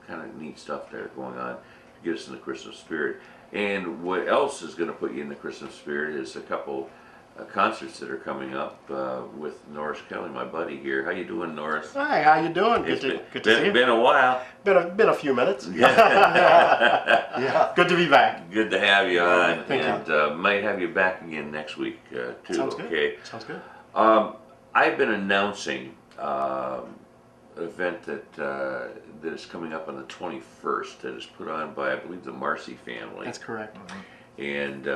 kind of neat stuff there going on to get us in the Christmas spirit. And what else is going to put you in the Christmas spirit is a couple concerts that are coming up with Norris Kelly, my buddy here. How you doing, Norris? Hi, how you doing? Good to see you. Been a while. Been a few minutes. Yeah. Good to be back. Good to have you on. Thank you. Might have you back again next week too. Sounds good. Okay. Sounds good. I've been announcing an event that is coming up on the 21st that is put on by, I believe, the Marcy family. That's correct. And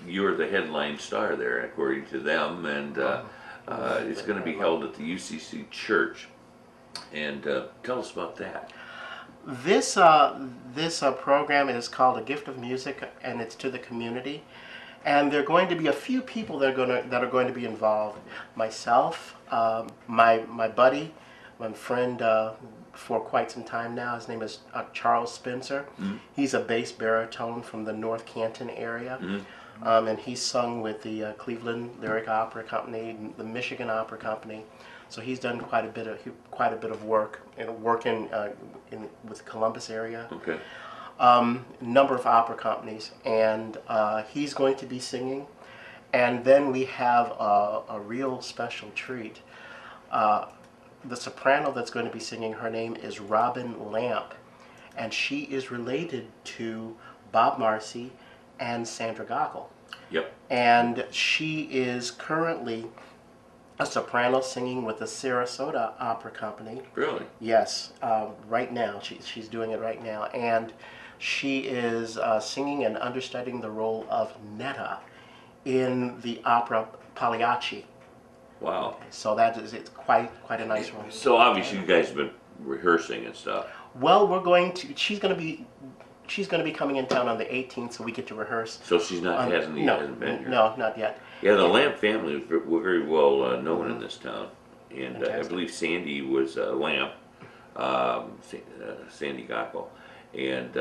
you're the headline star there, according to them, and it's going to be held at the UCC Church. And tell us about that. This program is called A Gift of Music, and it's to the community. And there are going to be a few people that are going to be involved. Myself, my buddy, my friend for quite some time now. His name is Charles Spencer. Mm-hmm. He's a bass baritone from the North Canton area. Mm-hmm. And he's sung with the Cleveland Lyric Opera Company, the Michigan Opera Company. So he's done quite a bit of work with Columbus area. Okay. Number of opera companies, and he's going to be singing. And then we have a real special treat. The soprano that's going to be singing, her name is Robin Lamp, and she is related to Bob Marcy and Sandra Gockel. Yep. And she is currently a soprano singing with the Sarasota Opera Company. Really? Yes, right now. She's doing it right now. And she is singing and understudying the role of Netta in the opera Pagliacci. Wow. So it's quite a nice role. So obviously you guys have been rehearsing and stuff. Well, she's going to be coming in town on the 18th, so we get to rehearse. So she's hasn't been here? No, not yet. Yeah, the Lamp family were very well known in this town. And I believe Sandy was Lamp, Sandy Gockel. And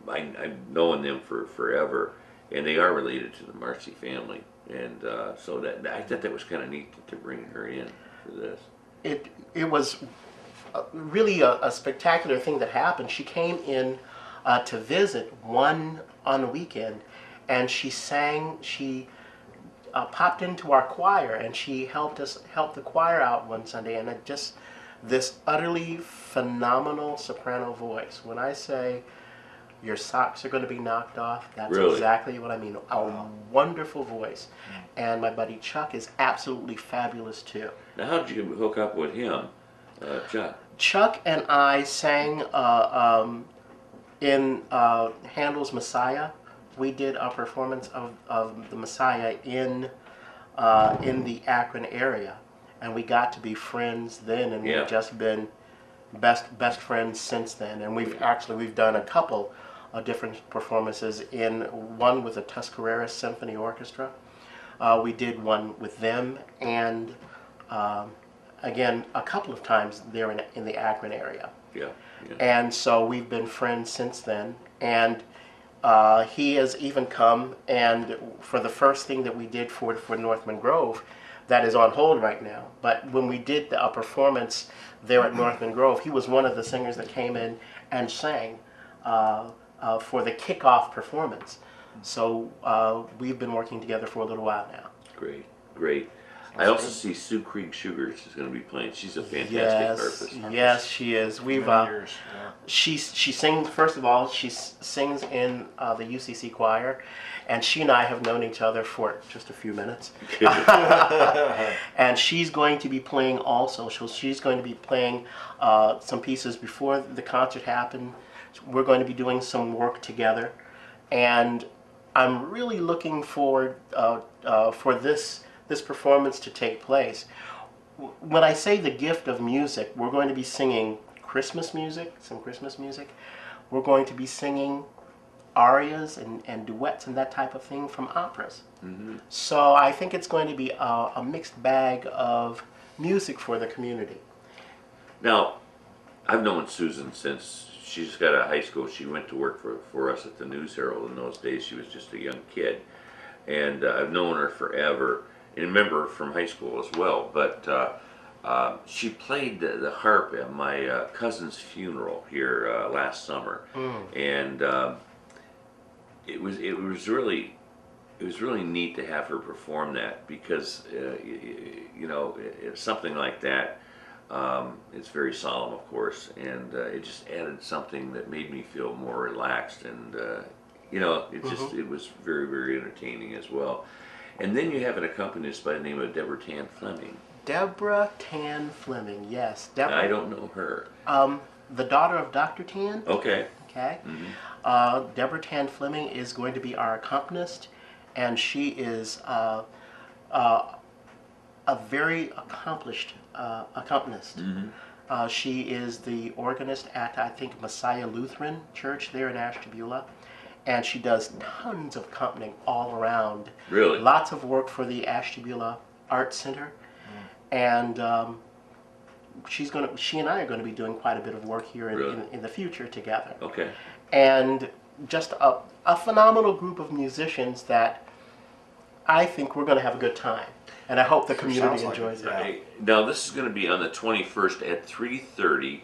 I've known them for forever. And they are related to the Marcy family. And so that I thought that was kind of neat to bring her in for this. It was really a spectacular thing that happened. She came in to visit on a weekend, and she sang. She popped into our choir, and she helped the choir out one Sunday, and this utterly phenomenal soprano voice. When I say your socks are going to be knocked off, that's really? Exactly what I mean. A wonderful voice. And my buddy Chuck is absolutely fabulous too. Now, how did you hook up with him, Chuck? Chuck and I sang in Handel's Messiah. We did a performance of the Messiah in the Akron area, and we got to be friends then, and we've just been best friends since then. And we've done a couple of different performances, in one with the Tuscarora Symphony Orchestra. We did one with them, and again a couple of times there in the Akron area. Yeah. And so we've been friends since then. And he has even come, and for the first thing that we did for Northman Grove, that is on hold right now. But when we did a performance there at Northman Grove, he was one of the singers that came in and sang for the kickoff performance. So we've been working together for a little while now. Great, great. I also see Sue Krieg Sugars is going to be playing. She's a fantastic harpist. Yes, she is. She sings. First of all, she sings in the UCC choir, and she and I have known each other for just a few minutes. And she's going to be playing also. So she's going to be playing some pieces before the concert happened. We're going to be doing some work together, and I'm really looking forward for this performance to take place. When I say the gift of music, we're going to be singing Christmas music, some Christmas music. We're going to be singing arias and duets and that type of thing from operas. Mm-hmm. So I think it's going to be a mixed bag of music for the community. Now, I've known Susan since she just got out of high school. She went to work for us at the News Herald. In those days, she was just a young kid. And I've known her forever. And remember her from high school as well. But she played the harp at my cousin's funeral here last summer, and it was really neat to have her perform that because you know, it's something like that. It's very solemn, of course, and it just added something that made me feel more relaxed, and you know, it was very entertaining as well. And then you have an accompanist by the name of Deborah Tan Fleming. Deborah Tan Fleming, yes. Deborah, I don't know her. the daughter of Dr. Tan. Okay. Okay. Deborah Tan Fleming is going to be our accompanist, and she is a very accomplished accompanist. She is the organist at, I think, Messiah Lutheran Church there in Ashtabula, and she does tons of accompanying all around. Really? Lots of work for the Ashtabula Art Center, and she and I are going to be doing quite a bit of work here in the future together. Okay. And just a phenomenal group of musicians that I think we're going to have a good time. And I hope the community enjoys it. Right. Now, this is going to be on the 21st at 3:30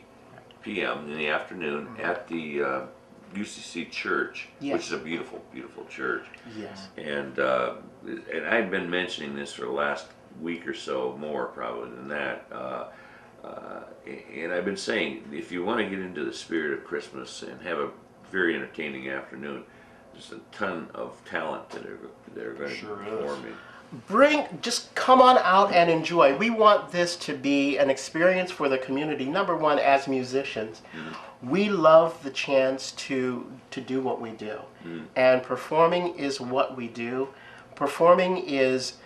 p.m. in the afternoon at the UCC Church, which is a beautiful church. Yes. And I've been mentioning this for the last week or so, more probably than that. And I've been saying, if you want to get into the spirit of Christmas and have a very entertaining afternoon, there's a ton of talent that are going to be performing. Just come on out and enjoy. We want this to be an experience for the community. Number one, as musicians, we love the chance to do what we do. And performing is what we do. Performing is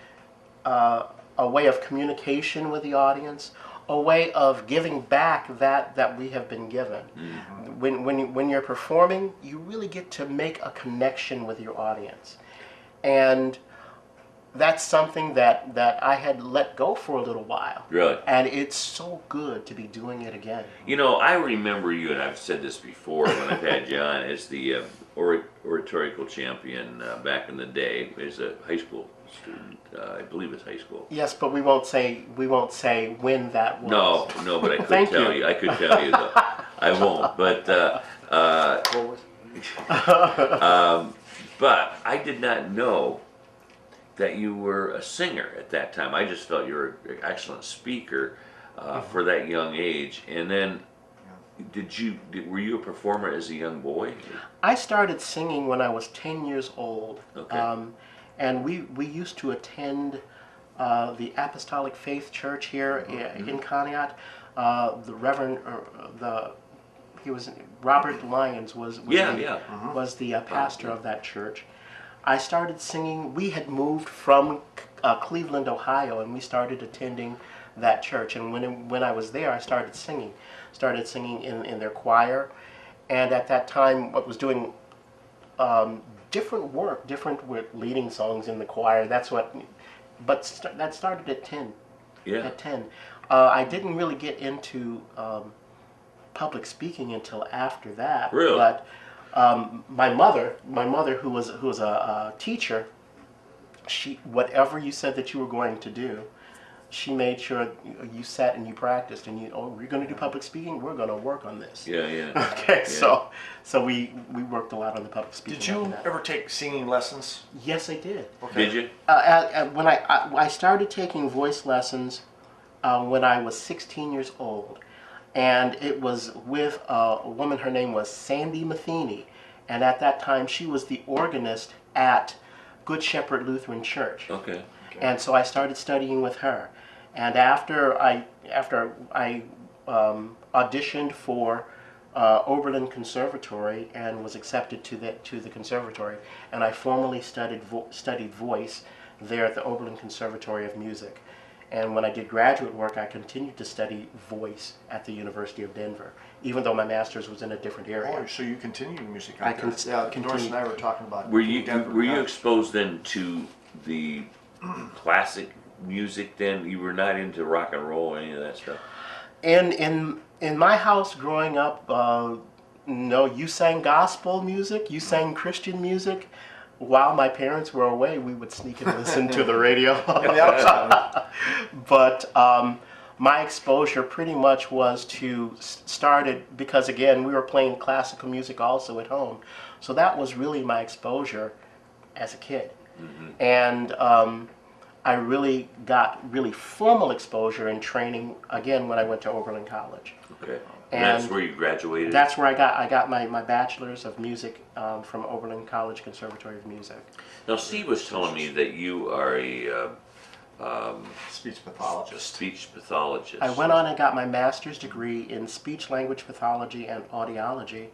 a way of communication with the audience, a way of giving back that we have been given. When you're performing, you really get to make a connection with your audience. And that's something that I had let go for a little while. Really? And it's so good to be doing it again. You know, I remember you, and I've said this before when I've had you on, as the oratorical champion back in the day as a high school student. I believe it's high school. Yes, but we won't say when that was. No, but I could tell you. I could tell you though. I won't. But but I did not know that you were a singer at that time. I just felt you were an excellent speaker for that young age. And then, were you a performer as a young boy? I started singing when I was 10 years old. Okay. And we used to attend the Apostolic Faith Church here in Conneaut. The Reverend, Robert Lyons was the pastor of that church. I started singing. We had moved from Cleveland, Ohio, and we started attending that church. And when I was there, I started singing. Started singing in their choir, and at that time, I was doing different with leading songs in the choir. That started at 10. Yeah. At 10, I didn't really get into public speaking until after that. Really? But my mother, who was a teacher, whatever you said that you were going to do, she made sure you sat and you practiced, and we're going to do public speaking. We're going to work on this. Yeah. Okay, yeah. So we worked a lot on the public speaking. Did you ever take singing lessons? Yes, I did. Okay. Did you? When I started taking voice lessons when I was 16 years old. And it was with a woman, her name was Sandy Matheny, and at that time she was the organist at Good Shepherd Lutheran Church. Okay. And so I started studying with her. And after I auditioned for Oberlin Conservatory and was accepted to the conservatory, and I formally studied voice there at the Oberlin Conservatory of Music. And when I did graduate work, I continued to study voice at the University of Denver, even though my master's was in a different area. Oh, so you continued music? I Norris and I were talking about. Were you exposed then to the classic music? Then you were not into rock and roll or any of that stuff. In my house growing up, no, you sang gospel music, you sang Christian music. While my parents were away, we would sneak and listen to the radio. But my exposure pretty much was to started because again we were playing classical music also at home, so that was really my exposure as a kid. And I really got really formal exposure and training again when I went to Oberlin College. Okay. And that's where you graduated? That's where I got my bachelor's of music from Oberlin College Conservatory of Music. Now Steve was telling me that you are a Speech pathologist. speech pathologist. I went on and got my master's degree in speech language pathology and audiology,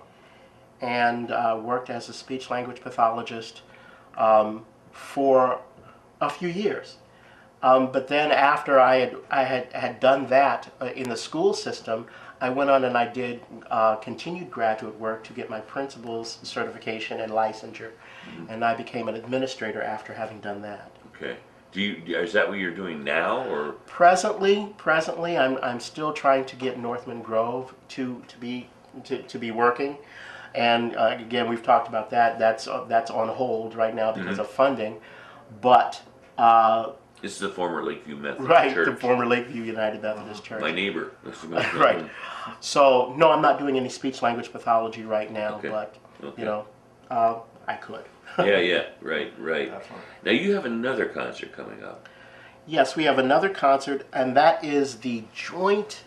and worked as a speech language pathologist for a few years. But then after I had done that in the school system, I went on and I did continued graduate work to get my principal's certification and licensure, and I became an administrator after having done that. Okay. Is that what you're doing now, or? Presently, I'm still trying to get Northman Grove to be working, and again we've talked about that. That's on hold right now because of funding, but. This is the former Lakeview Methodist Right, Church. the former Lakeview United Methodist Church. My neighbor. Right. So no, I'm not doing any speech language pathology right now, Okay. but Okay. you know, I could. Yeah, right. Definitely. Now you have another concert coming up. Yes, we have another concert, and that is the joint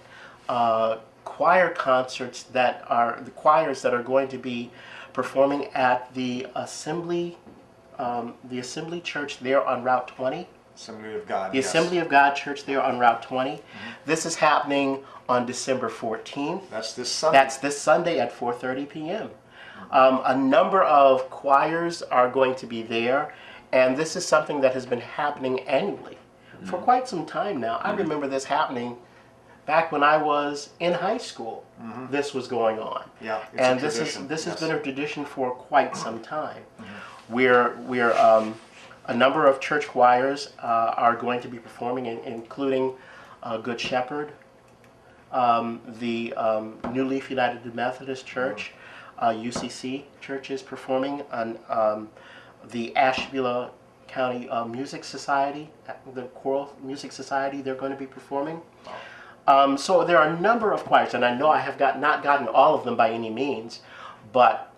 choir concerts that are the choirs that are going to be performing at the Assembly Church there on Route 20. Assembly of God. The yes. Assembly of God Church there on Route 20. This is happening on December 14th. That's this Sunday. That's this Sunday at 4:30 p.m. A number of choirs are going to be there, and this is something that has been happening annually for quite some time now. I remember this happening back when I was in high school. This was going on. Yeah, it's and a this tradition, has yes. been a tradition for quite some time. We're a number of church choirs are going to be performing, including Good Shepherd, the New Leaf United Methodist Church, UCC Church is performing, on the Ashtabula County Music Society, the Choral Music Society, they're going to be performing. So there are a number of choirs, and I know I have not gotten all of them by any means, but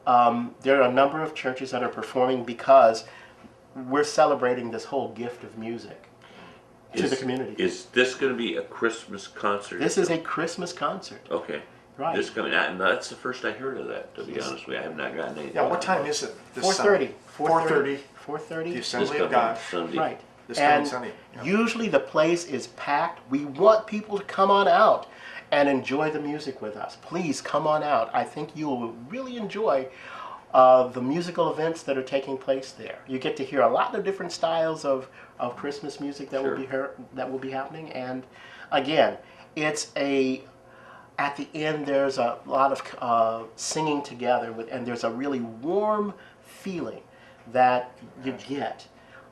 there are a number of churches that are performing because we're celebrating this whole gift of music to the community. Is this going to be a Christmas concert? This is a Christmas concert. Okay. Right. This coming out, and that's the first I heard of that, to be honest with you. I have not gotten anything. Yeah, what time is it? This 4:30. Sunday? 4:30. 4:30. The This Assembly coming of God. Sunday. Right. This coming And Sunday. Yeah. usually the place is packed. We want people to come on out and enjoy the music with us. Please come on out. I think you will really enjoy the musical events that are taking place there. You get to hear a lot of different styles of Christmas music that will be happening. And again, it's at the end there's a lot of singing together and there's a really warm feeling that you get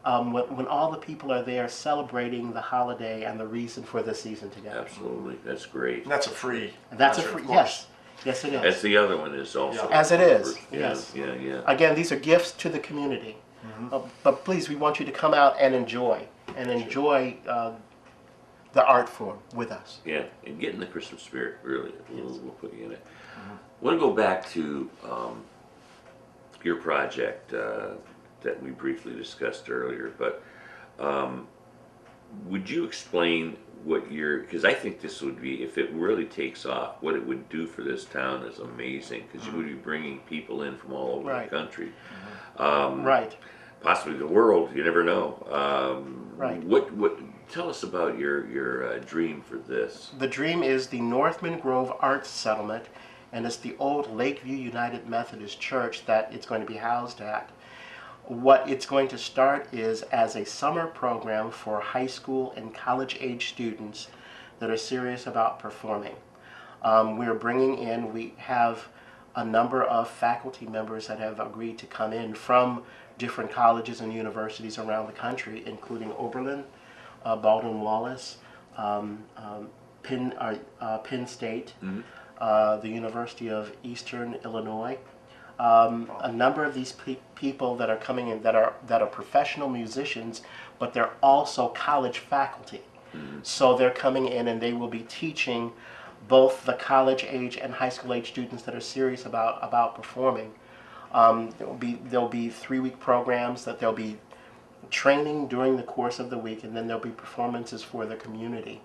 when all the people are there celebrating the holiday and the reason for the season together. Absolutely. That's great. And that's a free. That's a concert, free, of course. yes, it is. As the other one is also. Yeah. As it is, Yeah, yes. Yeah. Again, these are gifts to the community. But please, we want you to come out and enjoy the art form with us. Yeah, and get in the Christmas spirit, really. We'll put you in it. I want to go back to your project that we briefly discussed earlier, but would you explain what because I think this would be, if it really takes off, what it would do for this town is amazing, because you would be bringing people in from all over Right. the country. Right. Possibly the world, you never know. Right. Tell us about your dream for this. The dream is the Northman Grove Arts Settlement, and it's the old Lakeview United Methodist Church that it's going to be housed at. What it's going to start is as a summer program for high school and college-age students that are serious about performing. We have a number of faculty members that have agreed to come in from different colleges and universities around the country, including Oberlin, Baldwin Wallace, Penn State, the University of Eastern Illinois. A number of these people that are coming in that are professional musicians, but they're also college faculty. So they're coming in and they will be teaching both the college age and high school age students that are serious about performing. There'll be 3-week programs that they'll be training during the course of the week, and then there'll be performances for the community.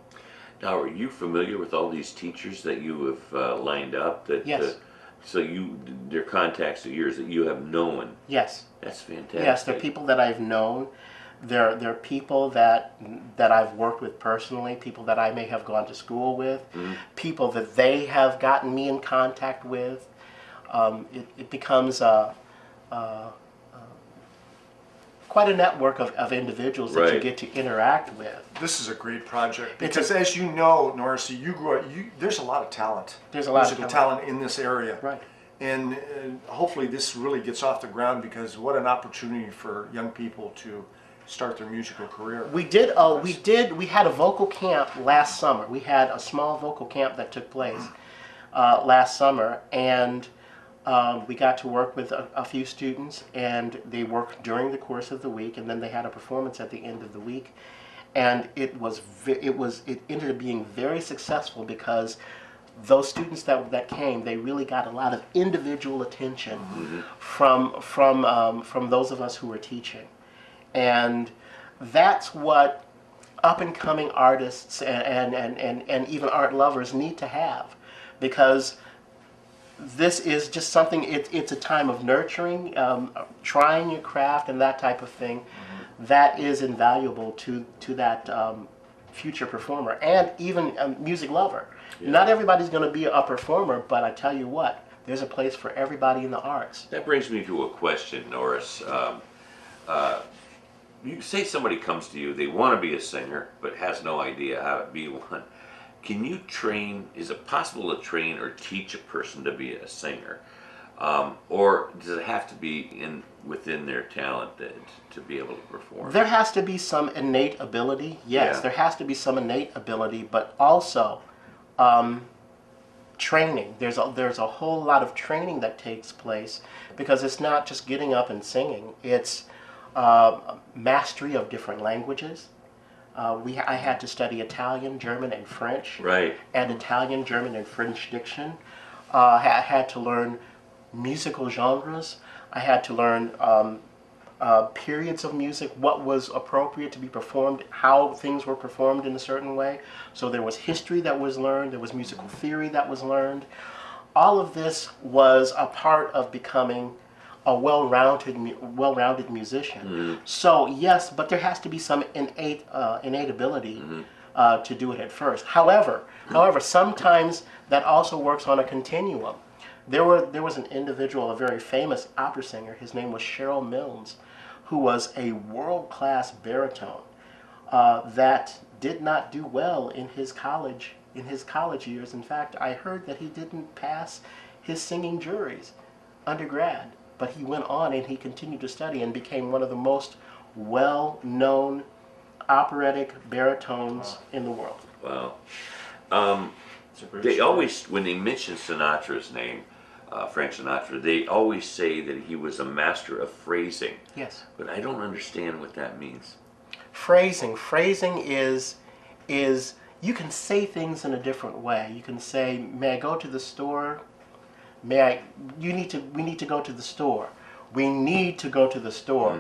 Now, are you familiar with all these teachers that you have lined up? That, Yes. So they're contacts of yours that you have known. Yes. That's fantastic. Yes, they're people that I've known. They're people that I've worked with personally, people that I may have gone to school with, people that they have gotten me in contact with. It becomes quite a network of individuals that you Right. get to interact with. This is a great project It's because, as you know, Norris, you grew up. There's a lot of talent. There's a lot of musical talent in this area, Right. and hopefully this really gets off the ground, because what an opportunity for young people to start their musical career. We had a vocal camp last summer. We had a small vocal camp that took place last summer, and we got to work with a few students, and they worked during the course of the week, and then they had a performance at the end of the week, and it ended up being very successful because those students that came, they really got a lot of individual attention from those of us who were teaching. And that's what up-and-coming artists and even art lovers need to have, because this is just something, it's a time of nurturing, trying your craft and that type of thing that is invaluable to that future performer and even a music lover. Yeah. Not everybody's going to be a performer, but I tell you what, there's a place for everybody in the arts. That brings me to a question, Norris. You say somebody comes to you, they want to be a singer, but has no idea how to be one. Can you train, is it possible to train or teach a person to be a singer? Or does it have to be within their talent to be able to perform? There has to be some innate ability, yes. Yeah. There has to be some innate ability, but also training. There's a whole lot of training that takes place, because it's not just getting up and singing. It's mastery of different languages. I had to study Italian, German, and French. Right. And Italian, German, and French diction. I had to learn musical genres. I had to learn periods of music, what was appropriate to be performed, how things were performed in a certain way. So there was history that was learned, there was musical theory that was learned. All of this was a part of becoming a well-rounded musician. So yes, but there has to be some innate ability to do it at first. However, sometimes that also works on a continuum. There was an individual, a very famous opera singer. His name was Cheryl Milnes, who was a world-class baritone that did not do well in his college years. In fact, I heard that he didn't pass his singing juries, undergrad. But he went on and he continued to study and became one of the most well-known operatic baritones in the world. Wow. They always, when they mention Sinatra's name, Frank Sinatra, they always say that he was a master of phrasing. Yes. But I don't understand what that means. Phrasing is you can say things in a different way. You can say, "May I go to the store?" We need to go to the store. We need to go to the store.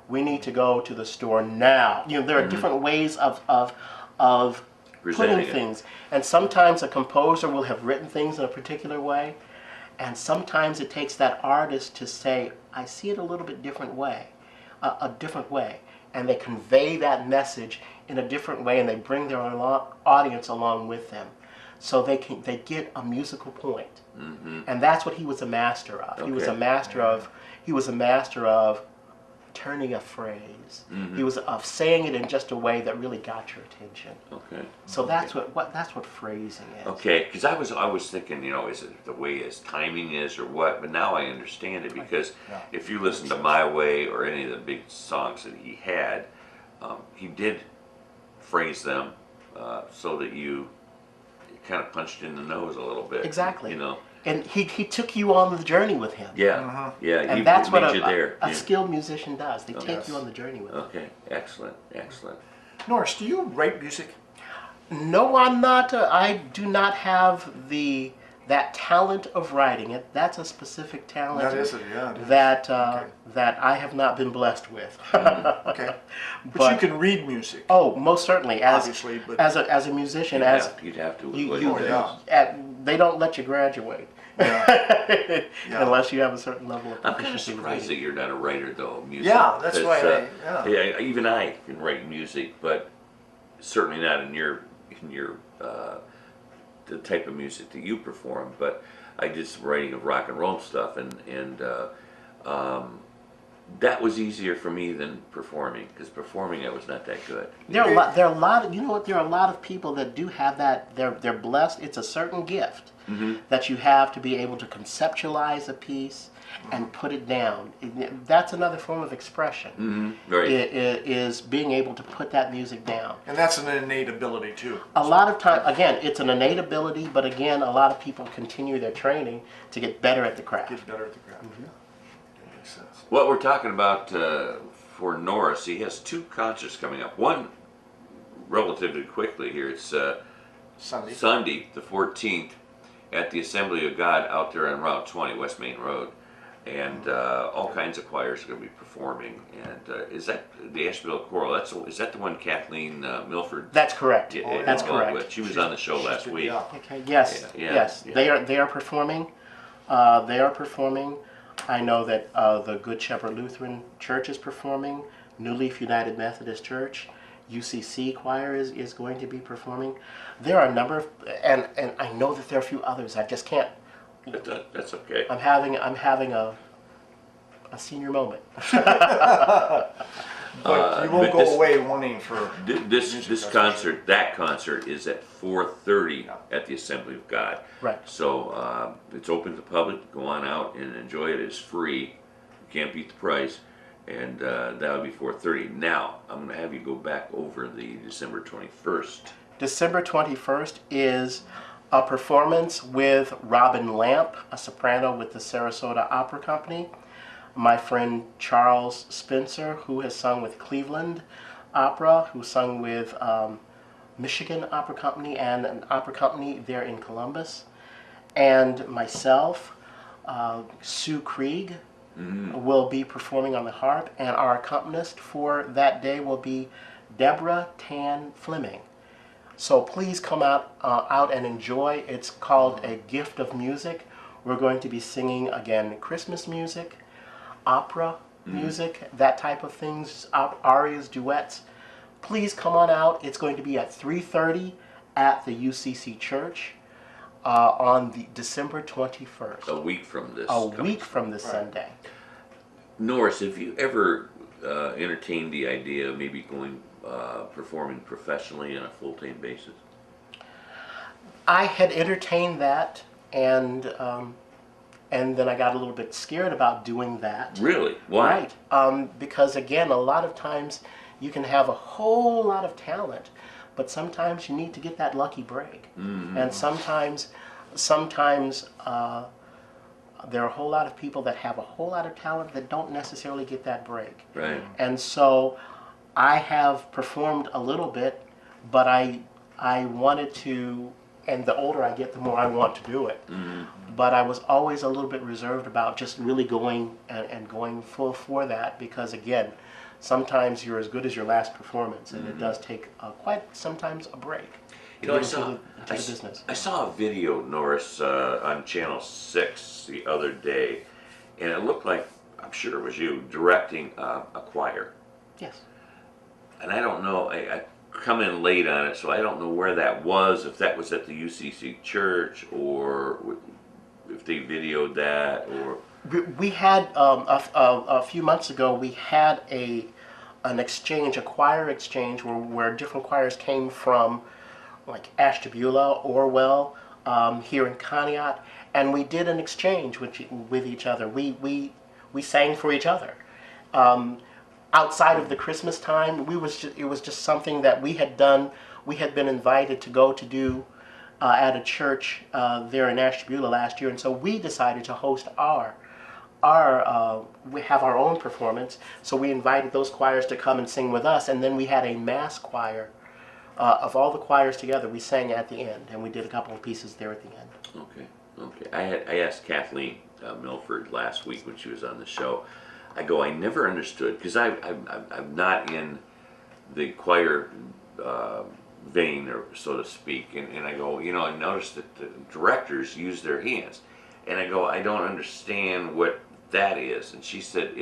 We need to go to the store now. You know, there are different ways of putting things. And sometimes a composer will have written things in a particular way, and sometimes it takes that artist to say, I see it a little bit different way, a different way. And they convey that message in a different way, and they bring their audience along with them. So they get a musical point. And that's what he was a master of. Okay. He was a master of turning a phrase. He was of saying it in just a way that really got your attention. Okay. So that's what phrasing is. Okay, because I was thinking, you know, is it the way his timing is or what? But now I understand it, because if you listen to My Way or any of the big songs that he had, he did phrase them so that you kind of punched in the nose a little bit. Exactly. You know. And he took you on the journey with him. Yeah. Yeah. And that's what a skilled musician does. They take you on the journey with them. Okay. Excellent. Excellent. Norris, do you write music? No, I'm not. I do not have that talent of writing it. That's a specific talent. That is it, yeah. It is. That Okay. that I have not been blessed with. Okay. But you can read music. Oh, most certainly. Obviously, but as a musician, You'd have to. they don't let you graduate. Yeah. Unless you have a certain level of I'm kind of proficiency with surprised that reading. you're not a writer, though. of Music, Yeah, that's why yeah, even I can write music, but certainly not in your the type of music that you perform. But I did some writing of rock and roll stuff, and that was easier for me than performing, because performing I was not that good. There are a lot of, you know what, there are a lot of people that do have that. They're blessed. It's a certain gift that you have to be able to conceptualize a piece and put it down. That's another form of expression. Right. Is being able to put that music down. And that's an innate ability too. A lot of time, again, it's an innate ability, but again, a lot of people continue their training to get better at the craft. Get better at the craft. Yeah. That makes sense. What we're talking about for Norris, he has 2 concerts coming up. One, relatively quickly here, it's Sunday, the 14th, at the Assembly of God out there on Route 20, West Main Road. And all kinds of choirs are going to be performing. And is that the Asheville Choral? Is that the one Kathleen Milford? That's correct. That's involved correct. with? She was on the show last week. Yeah. Okay. Yes. Yes. Yeah. They are performing. They are performing. I know that the Good Shepherd Lutheran Church is performing. New Leaf United Methodist Church, UCC Choir is going to be performing. There are a number of, and I know that there are a few others. I just can't. That's okay. I'm having a senior moment. But you won't go away wanting for this concert. That concert is at 4:30 at the Assembly of God. Right. So it's open to the public. Go on out and enjoy it. It's free. You can't beat the price. And that'll be 4:30. Now I'm going to have you go back over the December 21st. December 21st is a performance with Robin Lamp, a soprano with the Sarasota Opera Company. My friend Charles Spencer, who has sung with Cleveland Opera, who sung with Michigan Opera Company and an opera company there in Columbus. And myself, Sue Krieg, will be performing on the harp, and our accompanist for that day will be Deborah Tan Fleming. So please come out and enjoy. It's called A Gift of Music. We're going to be singing, again, Christmas music, opera music, that type of things, arias, duets. Please come on out. It's going to be at 3:30 at the UCC Church on the December 21st. A week from this. A week from this Sunday. Norris, have you ever entertained the idea of maybe going performing professionally on a full-time basis? I had entertained that, and then I got a little bit scared about doing that. Really? Why? Right. Because again, a lot of times you can have a whole lot of talent, but sometimes you need to get that lucky break. And sometimes there are a whole lot of people that have a whole lot of talent that don't necessarily get that break. Right. And so I have performed a little bit, but I wanted to, and the older I get, the more I want to do it. But I was always a little bit reserved about just really going and going full for that, because again, sometimes you're as good as your last performance, and it does take quite sometimes a break. You know, I saw a video, Norris, on Channel 6 the other day, and it looked like, I'm sure it was you, directing a choir. Yes. And I don't know, I come in late on it, so I don't know where that was, if that was at the UCC Church, or if they videoed that, or... We had, a few months ago, we had an exchange, a choir exchange, where different choirs came from, like Ashtabula, Orwell, here in Conneaut, and we did an exchange with each other. We sang for each other. Outside of the Christmas time, it was just something that we had done. We had been invited to go to do at a church there in Ashtabula last year, and so we decided to host we have our own performance. So we invited those choirs to come and sing with us, and then we had a mass choir of all the choirs together, we sang at the end, and we did a couple of pieces there at the end. Okay, okay. I asked Kathleen Milford last week when she was on the show. I never understood, because I'm not in the choir vein, or so to speak, and I go, I noticed that the directors use their hands, and I go, I don't understand what that is. And she said,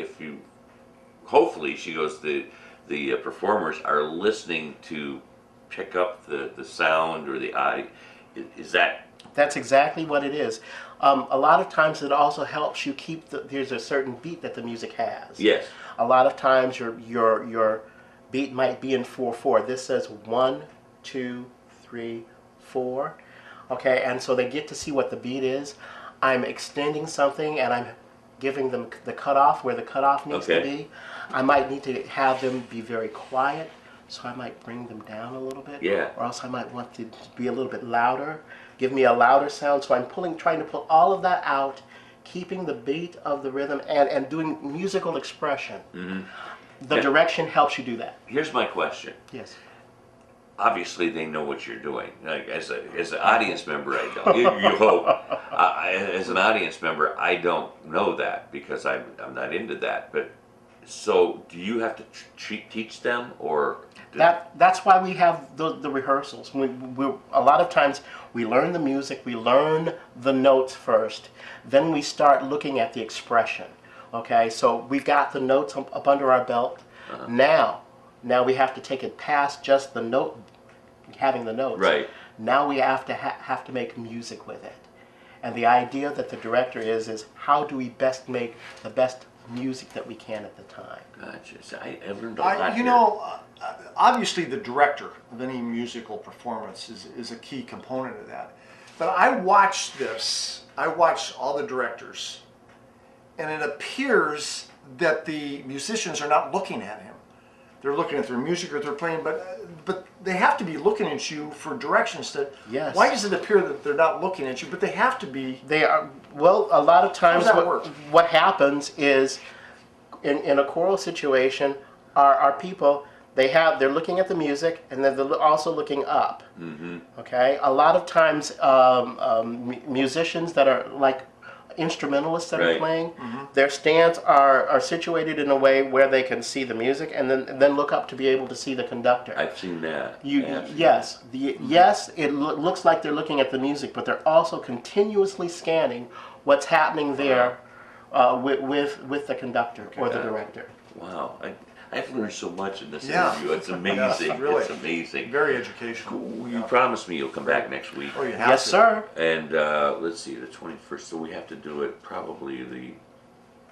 hopefully, she goes, the performers are listening to pick up the sound or the eye. Is that? That's exactly what it is. A lot of times it also helps you keep there's a certain beat that the music has. Yes. A lot of times your beat might be in 4/4. This says 1, 2, 3, 4. Okay, and so they get to see what the beat is. I'm extending something and I'm giving them the cutoff where the cutoff needs to be. I might need to have them be very quiet, so I might bring them down a little bit. Yeah. Or else I might want to be a little bit louder. Give me a louder sound. So I'm trying to pull all of that out, keeping the beat of the rhythm and doing musical expression. Mm-hmm. The direction helps you do that. Here's my question. Yes. Obviously, they know what you're doing. Like as an audience member, I don't. You hope. As an audience member, I don't know that because I'm not into that. But so, do you have to teach them, or? That's why we have the rehearsals. We a lot of times we learn the music, we learn the notes first, then we start looking at the expression. Okay, so we've got the notes up under our belt. Now we have to take it past just the note, having the notes. Right. Now we have to make music with it, and the idea that the director is how do we best make the best music that we can at the time. Gotcha. So I learned a lot here. Obviously the director of any musical performance is a key component of that. But I watched all the directors, and it appears that the musicians are not looking at him. They're looking at their music or they're playing, but they have to be looking at you for directions. Yes. Why does it appear that they're not looking at you? But they have to be. They are. Well, a lot of times How does that work? What happens is, in a choral situation, our people they're looking at the music and then they're also looking up. Mm-hmm. Okay. A lot of times, musicians that are like instrumentalists that are playing, their stands are situated in a way where they can see the music and then look up to be able to see the conductor. I've seen that. Yes, it looks like they're looking at the music, but they're also continuously scanning what's happening there with the conductor or the director. Wow. I've learned so much in this interview. It's amazing. Yes, really. It's amazing. Very educational. You promised me you'll come back next week. Oh, you have Yes, to. sir. And let's see, the 21st. So we have to do it probably the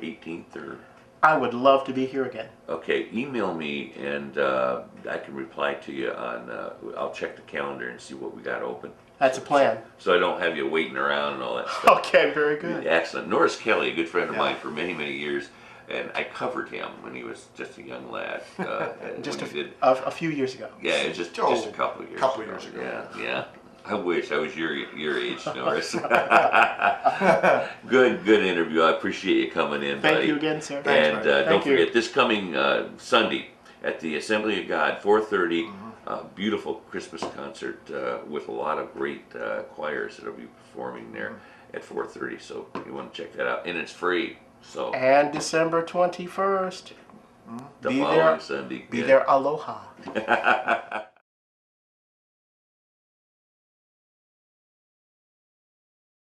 18th or. I would love to be here again. Okay, email me and I can reply to you on. I'll check the calendar and see what we got open. That's a plan. So I don't have you waiting around and all that stuff. Okay, very good. Excellent. Norris Kelly, a good friend of mine for many, many years. And I covered him when he was just a young lad. Just a few years ago. Yeah, just a couple of years. Couple years ago. Yeah. I wish I was your age, Norris. Good interview. I appreciate you coming in, buddy. Thank you again, sir. And don't forget, this coming Sunday at the Assembly of God, 4:30, beautiful Christmas concert with a lot of great choirs that will be performing there at 4:30. So you want to check that out, and it's free. So. And December 21st. The following Sunday. Be there, aloha.